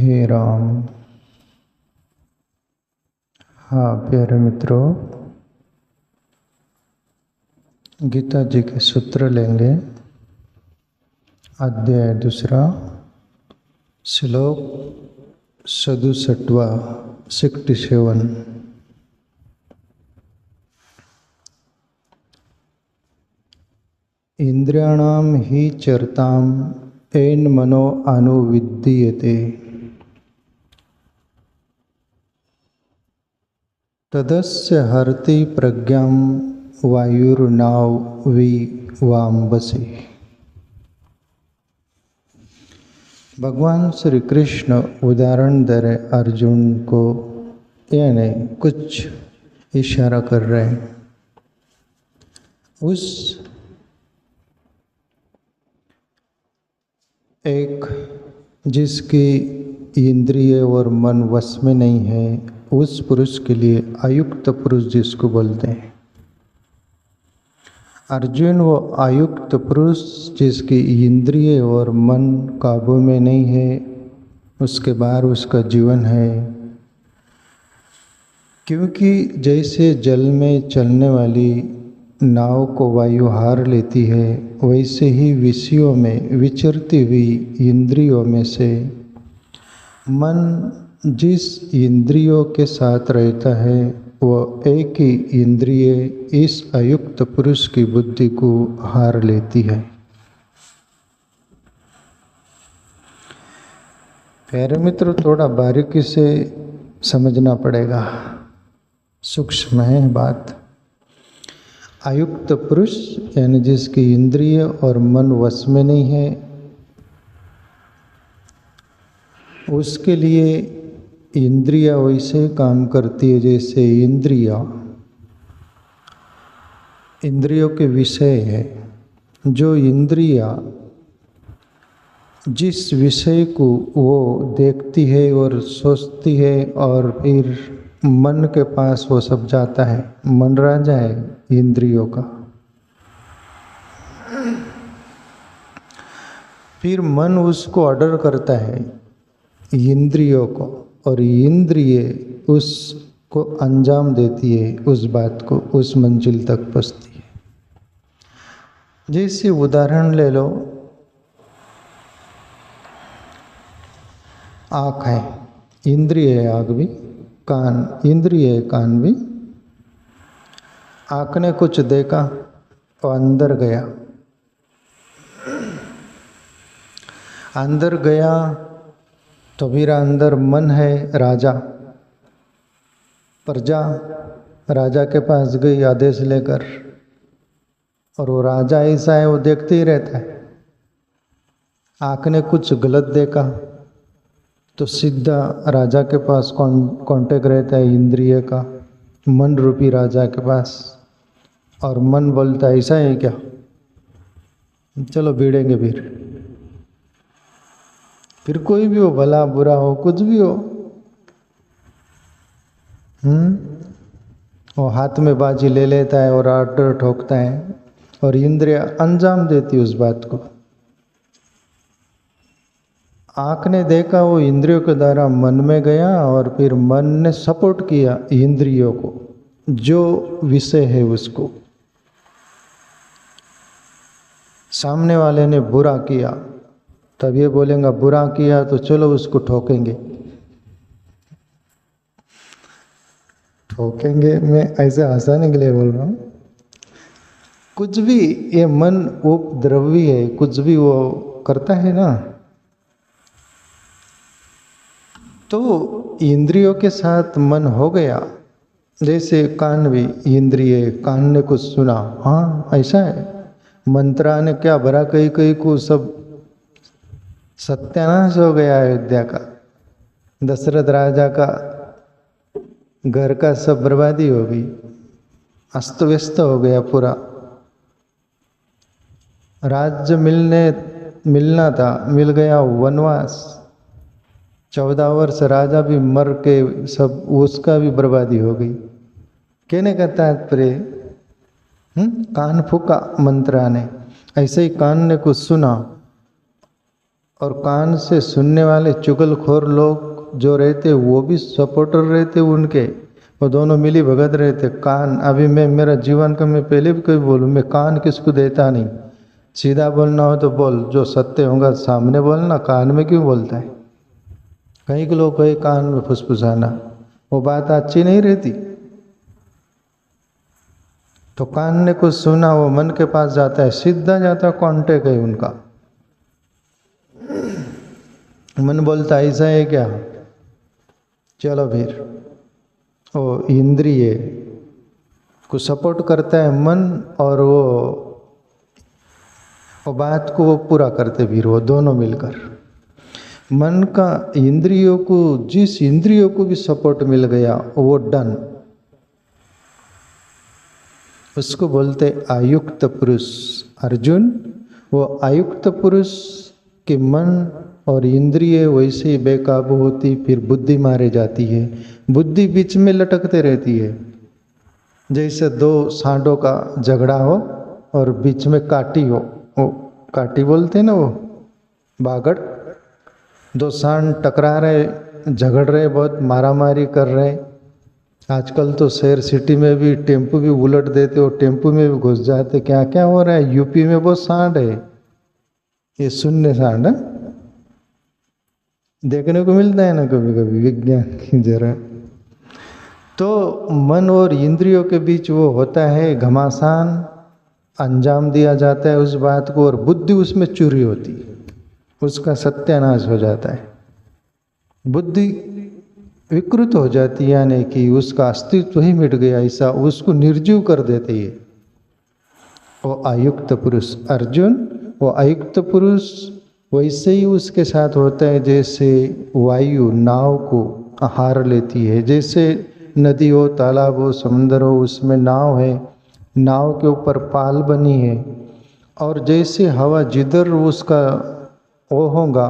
हे राम। हाँ प्यारे मित्रों, गीता जी के सूत्र लेंगे। अध्याय 2, श्लोक 67, 67। इंद्रियाणां हि चरतां येन मनो अनुविधीयते तदस्य हरति प्रज्ञां वायुर्नाविवाम्भसि। भगवान श्री कृष्ण उदाहरण दे रहे अर्जुन को, यानी कुछ इशारा कर रहे हैं। उस एक जिसकी इंद्रिय और मन वश में नहीं है, उस पुरुष के लिए अयुक्त पुरुष जिसको बोलते हैं। अर्जुन वो अयुक्त पुरुष जिसकी इंद्रिय और मन काबू में नहीं है, उसके बाहर उसका जीवन है। क्योंकि जैसे जल में चलने वाली नाव को वायु हार लेती है, वैसे ही विषयों में विचरती हुई इंद्रियों में से मन जिस इंद्रियों के साथ रहता है, वो एक ही इंद्रिय इस अयुक्त पुरुष की बुद्धि को हार लेती है। प्यारे मित्र, थोड़ा बारीकी से समझना पड़ेगा, सूक्ष्म है बात। अयुक्त पुरुष यानी जिसकी इंद्रिय और मन वश में नहीं है, उसके लिए इंद्रिया वैसे काम करती है जैसे इंद्रियों के विषय है। जो इंद्रिया जिस विषय को वो देखती है और सोचती है और फिर मन के पास वो सब जाता है, मन राजा है इंद्रियों का। फिर मन उसको ऑर्डर करता है इंद्रियों को, और इंद्रिय उसको अंजाम देती है, उस बात को, उस मंजिल तक पहुंचती है। जैसे उदाहरण ले लो, आँख है, इंद्रिय है आँख भी, कान इंद्रिय है कान भी। आँख ने कुछ देखा तो अंदर गया, तो मेरा अंदर मन है राजा, प्रजा राजा के पास गई आदेश लेकर, और वो राजा ऐसा है वो देखते ही रहता है। आँख ने कुछ गलत देखा तो सीधा राजा के पास कांटेक्ट रहता है इंद्रिय का, मन रूपी राजा के पास, और मन बोलता है ऐसा है क्या, चलो भिड़ेंगे। फिर कोई भी हो, भला बुरा हो, कुछ भी हो, वो हाथ में बाजी ले लेता है और आर्डर ठोकता है, और इंद्रिय अंजाम देती है उस बात को। आँख ने देखा, वो इंद्रियों के द्वारा मन में गया, और फिर मन ने सपोर्ट किया इंद्रियों को, जो विषय है उसको। सामने वाले ने बुरा किया, तब ये बोलेगा बुरा किया तो चलो उसको ठोकेंगे। मैं ऐसे हंसाने के लिए बोल रहा हूँ। कुछ भी ये मन उपद्रवी है, कुछ भी वो करता है ना, तो इंद्रियों के साथ मन हो गया। जैसे कान भी इंद्रिय, कान ने कुछ सुना, हाँ ऐसा है, मंत्रा ने क्या भरा, कहीं को सब सत्यानाश हो गया अयोध्या का, दशरथ राजा का घर का सब बर्बादी हो गई, अस्त व्यस्त हो गया पूरा। राज्य मिलना था, मिल गया वनवास, 14 वर्ष राजा भी मर के सब, उसका भी बर्बादी हो गई। कहने का तात्पर्य, कान फूका मंत्रा ने, ऐसे ही कान ने कुछ सुना और कान से सुनने वाले चुगलखोर लोग जो रहते वो भी सपोर्टर रहते उनके, वो दोनों मिली भगत रहते। कान, अभी मैं मेरा जीवन का मैं पहले भी कोई बोलूँ, मैं कान किसको देता नहीं। सीधा बोलना हो तो बोल, जो सत्य होगा सामने बोलना, कान में क्यों बोलता है। कहीं के लोग कहीं कान में फुसफुसाना, वो बात अच्छी नहीं रहती। तो कान ने कुछ सुना, वो मन के पास जाता है, सीधा जाता है, कांटेक्ट है उनका। मन बोलता है ऐसा है क्या, चलो फिर। वो इंद्रिय को सपोर्ट करता है मन, और वो बात को वो पूरा करते फिर वो दोनों मिलकर। मन का इंद्रियों को, जिस इंद्रियों को भी सपोर्ट मिल गया वो डन, उसको बोलते आयुक्त पुरुष। अर्जुन, वो आयुक्त पुरुष के मन और इंद्रिय वैसे ही बेकाबू होती, फिर बुद्धि मारे जाती है। बुद्धि बीच में लटकते रहती है, जैसे दो सांडों का झगड़ा हो और बीच में काटी हो, वो काटी बोलते हैं ना, वो बागड़। दो सांड टकरा रहे, झगड़ रहे, बहुत मारामारी कर रहे। आजकल तो शहर सिटी में भी टेम्पो भी उलट देते, और टेम्पो में भी घुस जाते। क्या क्या हो रहा है, यूपी में बहुत सांड है, ये शून्य सांड है, देखने को मिलता है ना कभी कभी, विज्ञान की जरा। तो मन और इंद्रियों के बीच वो होता है घमासान, अंजाम दिया जाता है उस बात को, और बुद्धि उसमें चूरी होती है, उसका सत्यानाश हो जाता है। बुद्धि विकृत हो जाती है, यानी कि उसका अस्तित्व ही मिट गया, ऐसा उसको निर्जीव कर देते हैं वो आयुक्त पुरुष। अर्जुन, वो आयुक्त पुरुष वैसे ही उसके साथ होता है जैसे वायु नाव को हार लेती है। जैसे नदी हो, तालाब हो, समुद्र हो, उसमें नाव है, नाव के ऊपर पाल बनी है, और जैसे हवा जिधर उसका वो होगा,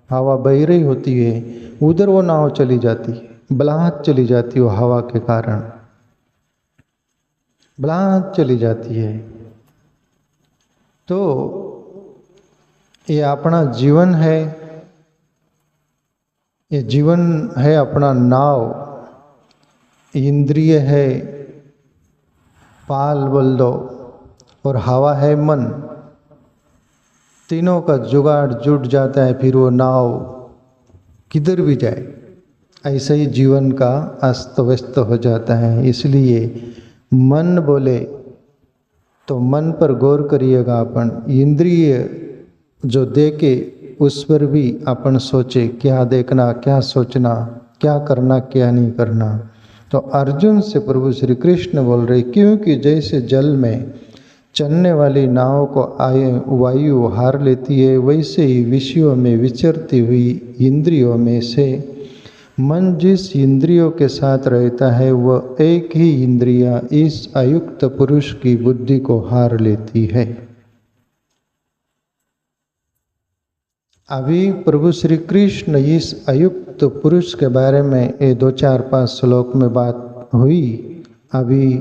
हवा बह रही होती है, उधर वो नाव चली जाती है, बलाहट चली जाती है, वो हवा के कारण बलाहट चली जाती है। तो ये अपना जीवन है, ये जीवन है अपना नाव, इंद्रिय है पाल बोल दो, और हवा है मन। तीनों का जुगाड़ जुट जाता है, फिर वो नाव किधर भी जाए। ऐसे ही जीवन का अस्त व्यस्त हो जाता है। इसलिए मन बोले तो मन पर गौर करिएगा अपन। इंद्रिय जो देखे उस पर भी अपन सोचे, क्या देखना, क्या सोचना, क्या करना, क्या नहीं करना। तो अर्जुन से प्रभु श्री कृष्ण बोल रहे, क्योंकि जैसे जल में चलने वाली नाव को वायु हार लेती है, वैसे ही विषयों में विचरती हुई इंद्रियों में से मन जिस इंद्रियों के साथ रहता है, वह एक ही इंद्रिया इस अयुक्त पुरुष की बुद्धि को हार लेती है। अभी प्रभु श्री कृष्ण इस अयुक्त पुरुष के बारे में ये 2-4-5 श्लोक में बात हुई। अभी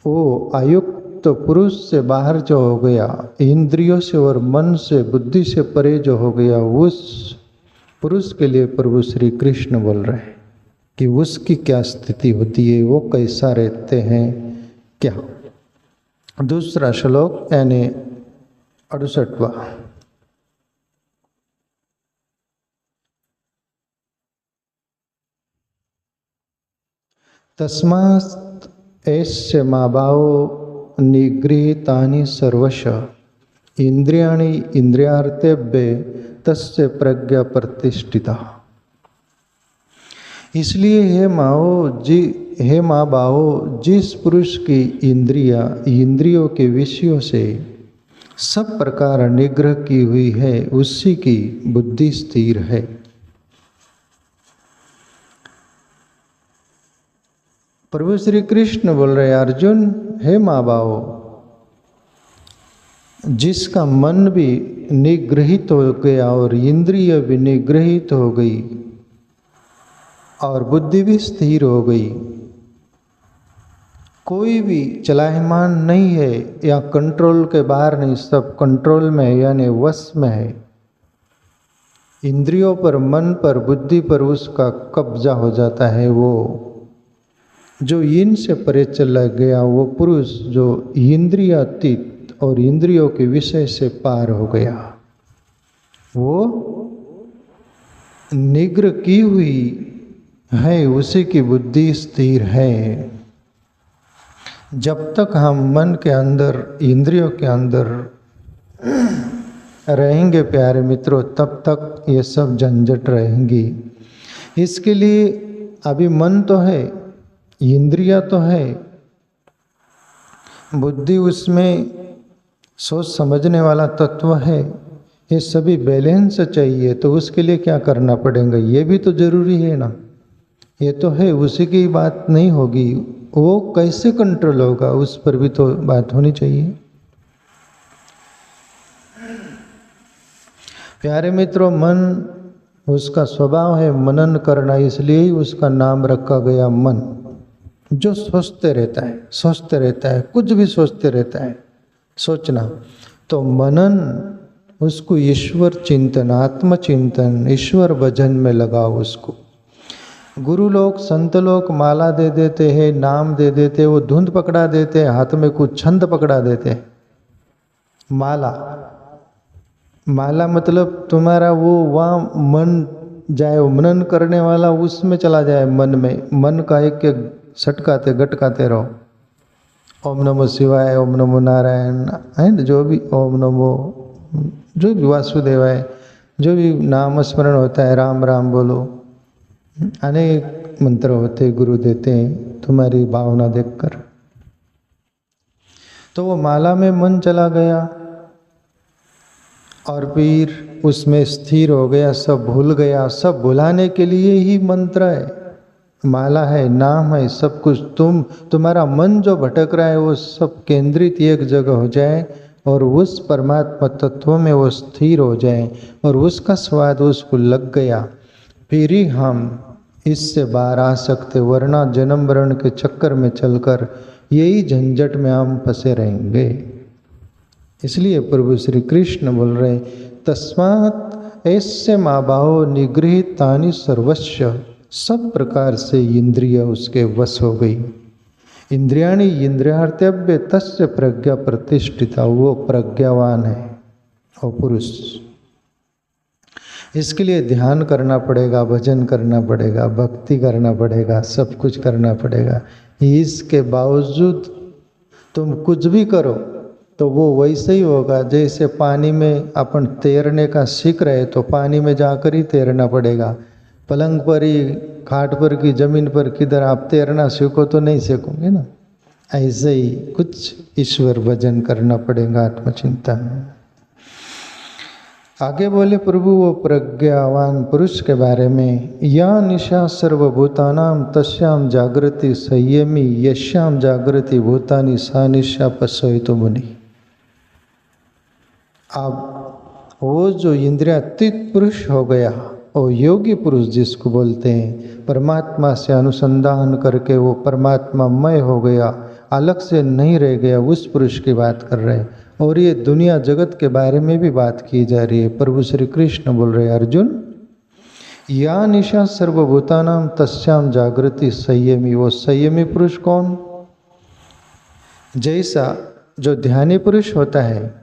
वो अयुक्त पुरुष से बाहर जो हो गया, इंद्रियों से और मन से, बुद्धि से परे जो हो गया, उस पुरुष के लिए प्रभु श्री कृष्ण बोल रहे हैं कि उसकी क्या स्थिति होती है, वो कैसा रहते हैं क्या। दूसरा श्लोक यानी 68वां। तस्मात् ऐस्य माभावो निगृहीतानि सर्वश इंद्रियाणि इंद्रियार्थेभ्ये तस्य प्रज्ञा प्रतिष्ठिता। इसलिए हे माँ बाहो, जिस पुरुष की इंद्रियों के विषयों से सब प्रकार निग्रह की हुई है, उसी की बुद्धि स्थिर है। प्रभु श्री कृष्ण बोल रहे, अर्जुन हे माँ बाहो, जिसका मन भी निग्रहित हो गया और इंद्रिय भी निग्रहित हो गई और बुद्धि भी स्थिर हो गई, कोई भी चलायमान नहीं है या कंट्रोल के बाहर नहीं, सब कंट्रोल में है यानी वश में है, इंद्रियों पर, मन पर, बुद्धि पर उसका कब्जा हो जाता है। वो जो इनसे परे चला गया वो पुरुष जो इंद्रियातीत और इंद्रियों के विषय से पार हो गया, वो निग्रह की हुई है, उसी की बुद्धि स्थिर है। जब तक हम मन के अंदर, इंद्रियों के अंदर रहेंगे प्यारे मित्रों, तब तक ये सब झंझट रहेंगी। इसके लिए अभी मन तो है, इंद्रिया तो है, बुद्धि उसमें सोच समझने वाला तत्व है, ये सभी बैलेंस चाहिए। तो उसके लिए क्या करना पड़ेगा, ये भी तो जरूरी है ना। ये तो है, उसी की बात नहीं होगी, वो कैसे कंट्रोल होगा उस पर भी तो बात होनी चाहिए। प्यारे मित्रों, मन उसका स्वभाव है मनन करना, इसलिए ही उसका नाम रखा गया मन। जो सोचते रहता है, सोचते रहता है, कुछ भी सोचते रहता है, सोचना। तो मनन उसको ईश्वर चिंतन, आत्मचिंतन, ईश्वर भजन में लगाओ उसको। गुरु लोग, संत लोग माला दे देते हैं, नाम दे देते, वो धुंध पकड़ा देते, हाथ में कुछ छंद पकड़ा देते। माला, माला मतलब तुम्हारा वो वहाँ मन जाए, वो मनन करने वाला उसमें चला जाए, मन में, मन का एक एक सटकाते गटकाते रहो। ओम नमो शिवाय, ओम नमो नारायण, है ना, जो भी ओम नमो, जो भी वासुदेवाय, जो भी नाम स्मरण होता है, राम राम बोलो। अनेक मंत्र होते गुरु देते हैं तुम्हारी भावना देखकर। तो वो माला में मन चला गया और फिर उसमें स्थिर हो गया, सब भूल गया। सब भुलाने के लिए ही मंत्र है, माला है, नाम है, सब कुछ। तुम्हारा मन जो भटक रहा है वो सब केंद्रित एक जगह हो जाए और उस परमात्मा तत्व में वो स्थिर हो जाए और उसका स्वाद उसको लग गया, फिर ही हम इससे बाहर आ सकते। वरना जन्म मरण के चक्कर में चलकर यही झंझट में हम फंसे रहेंगे। इसलिए प्रभु श्री कृष्ण बोल रहे, तस्मात् ऐसे माँ बाहो निगृहीतानि सर्वस्व। सब प्रकार से इंद्रिय उसके वश हो गई। इंद्रियाणि इंद्रियार्थव्य तस्य प्रज्ञा प्रतिष्ठिता। वो प्रज्ञावान है वो पुरुष। इसके लिए ध्यान करना पड़ेगा, भजन करना पड़ेगा, भक्ति करना पड़ेगा, सब कुछ करना पड़ेगा। इसके बावजूद तुम कुछ भी करो तो वो वैसे ही होगा जैसे पानी में अपन तैरने का सीख रहे, तो पानी में जाकर ही तैरना पड़ेगा। पलंग पर ही, खाट पर की, जमीन पर किधर आप तैरना सीखो तो नहीं सीखोगे ना। ऐसे ही कुछ ईश्वर भजन करना पड़ेगा, आत्मचिंतन। आगे बोले प्रभु वो प्रज्ञावान पुरुष के बारे में, या निशा सर्वभूतानाम तस्याम जागृति संयमी यश्याम जागृति भूतानि सा निशा पश्यतो मुनि। अब वो जो इंद्रियातीत पुरुष हो गया, वो योगी पुरुष जिसको बोलते हैं, परमात्मा से अनुसंधान करके वो परमात्मामय हो गया, अलग से नहीं रह गया, उस पुरुष की बात कर रहे हैं। और ये दुनिया जगत के बारे में भी बात की जा रही है। प्रभु श्री कृष्ण बोल रहे, अर्जुन या निशा सर्वभूतानाम तस्याम जागृति संयमी। वो संयमी पुरुष कौन? जैसा जो ध्यानी पुरुष होता है,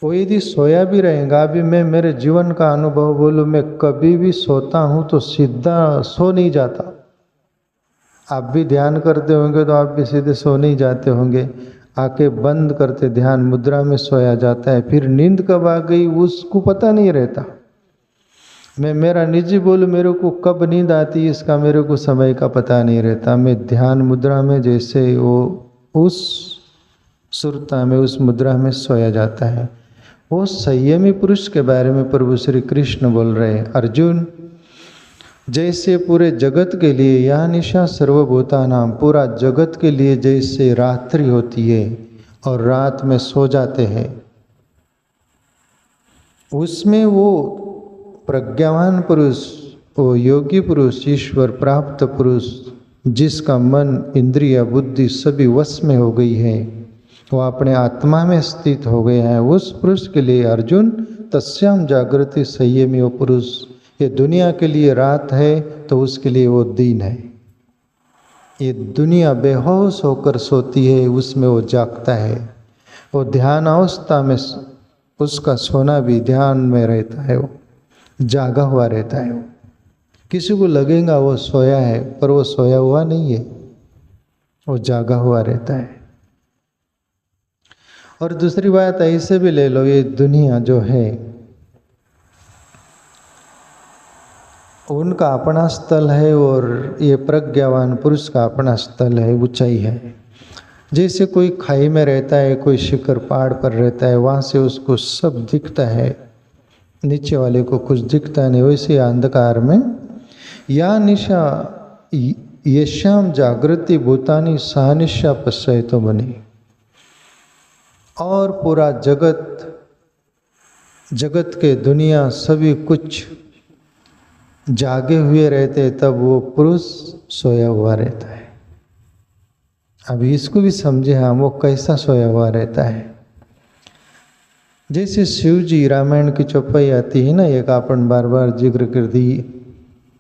वो यदि सोया भी रहेगा, अभी मैं मेरे जीवन का अनुभव बोलूँ, मैं कभी भी सोता हूँ तो सीधा सो नहीं जाता। आप भी ध्यान करते होंगे तो आप भी सीधे सो नहीं जाते होंगे। आंखें बंद करते ध्यान मुद्रा में सोया जाता है, फिर नींद कब आ गई उसको पता नहीं रहता। मैं मेरा निजी बोलूँ, मेरे को कब नींद आती है इसका मेरे को समय का पता नहीं रहता। मैं ध्यान मुद्रा में जैसे वो उस सुरता में, उस मुद्रा में सोया जाता है। वो संयमी पुरुष के बारे में प्रभु श्री कृष्ण बोल रहे हैं, अर्जुन जैसे पूरे जगत के लिए, यह निशा सर्वभूतानाम, पूरा जगत के लिए जैसे रात्रि होती है और रात में सो जाते हैं, उसमें वो प्रज्ञावान पुरुष, वो योगी पुरुष, ईश्वर प्राप्त पुरुष, जिसका मन, इंद्रिय, बुद्धि सभी वश में हो गई है, वो अपने आत्मा में स्थित हो गए हैं, उस पुरुष के लिए अर्जुन तस्याम जागृति संयमी वो पुरुष। ये दुनिया के लिए रात है तो उसके लिए वो दिन है। ये दुनिया बेहोश होकर सोती है, उसमें वो जागता है। वो ध्यान अवस्था में उसका सोना भी ध्यान में रहता है, वो जागा हुआ रहता है। वो किसी को लगेगा वो सोया है, पर वो सोया हुआ नहीं है, वो जागा हुआ रहता है। और दूसरी बात ऐसे भी ले लो, ये दुनिया जो है उनका अपना स्थल है और ये प्रज्ञावान पुरुष का अपना स्थल है, ऊंचाई है। जैसे कोई खाई में रहता है, कोई शिखर पहाड़ पर रहता है, वहाँ से उसको सब दिखता है, नीचे वाले को कुछ दिखता नहीं। वैसे अंधकार में या निशा यश्याम जागृति भूतानी सानिशा पश्चय तो बनी। और पूरा जगत के दुनिया सभी कुछ जागे हुए रहते, तब वो पुरुष सोया हुआ रहता है। अब इसको भी समझे हम, वो कैसा सोया हुआ रहता है। जैसे शिव जी रामायण की चौपाई आती है ना, एक अपन बार बार जिक्र कर दी,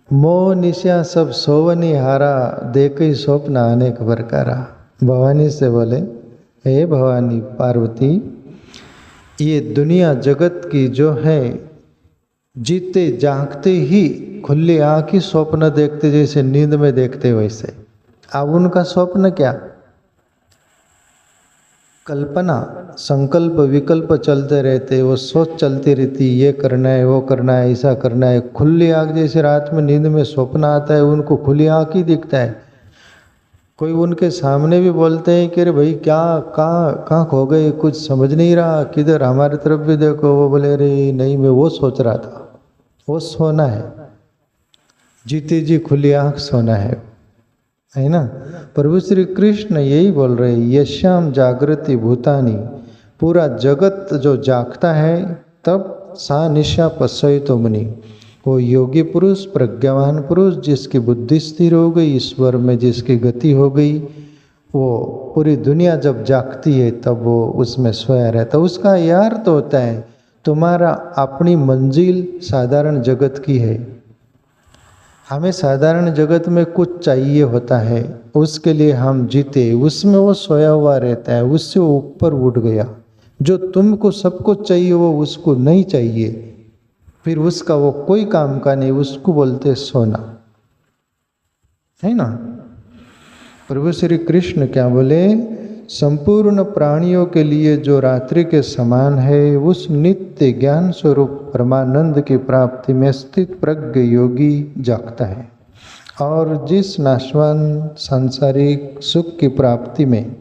मोह निशा सब सोवनी हारा देखई स्वप्न अनेक प्रकारा। भवानी से बोले, हे भवानी पार्वती, ये दुनिया जगत की जो है, जीते जागते ही खुली आँख ही स्वप्न देखते, जैसे नींद में देखते वैसे। अब उनका स्वप्न क्या, कल्पना, संकल्प विकल्प चलते रहते, वो सोच चलती रहती, ये करना है, वो करना है, ऐसा करना है। खुली आँख जैसे रात में नींद में स्वप्न आता है, उनको खुली आँख ही दिखता है। कोई उनके सामने भी बोलते हैं कि अरे भाई क्या कहाँ खो गए, कुछ समझ नहीं रहा, किधर हमारी तरफ भी देखो। वो बोले अरे नहीं, मैं वो सोच रहा था। वो सोना है, जीते जी खुली आँख सोना है ना। प्रभु श्री कृष्ण यही बोल रहे, यश्याम जागृति भूतानी, पूरा जगत जो जागता है तब सा निशा पश्चय तो मुनि। वो योगी पुरुष, प्रज्ञावान पुरुष, जिसकी बुद्धि स्थिर हो गई, ईश्वर में जिसकी गति हो गई, वो पूरी दुनिया जब जागती है तब वो उसमें सोया रहता। उसका यह अर्थ होता है, तुम्हारा अपनी मंजिल साधारण जगत की है। हमें साधारण जगत में कुछ चाहिए होता है, उसके लिए हम जीते, उसमें वो सोया हुआ रहता है, उससे वो ऊपर उठ गया। जो तुमको सब कुछ चाहिए वो उसको नहीं चाहिए, फिर उसका वो कोई काम का नहीं, उसको बोलते सोना, है ना। प्रभु श्री कृष्ण क्या बोले, संपूर्ण प्राणियों के लिए जो रात्रि के समान है, उस नित्य ज्ञान स्वरूप परमानंद की प्राप्ति में स्थित प्रज्ञ योगी जागता है। और जिस नाशवान सांसारिक सुख की प्राप्ति में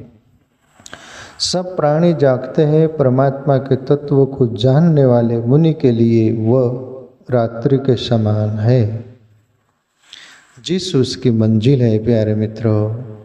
सब प्राणी जागते हैं, परमात्मा के तत्व को जानने वाले मुनि के लिए वह रात्रि के समान है। जिस उसकी मंजिल है प्यारे मित्रों,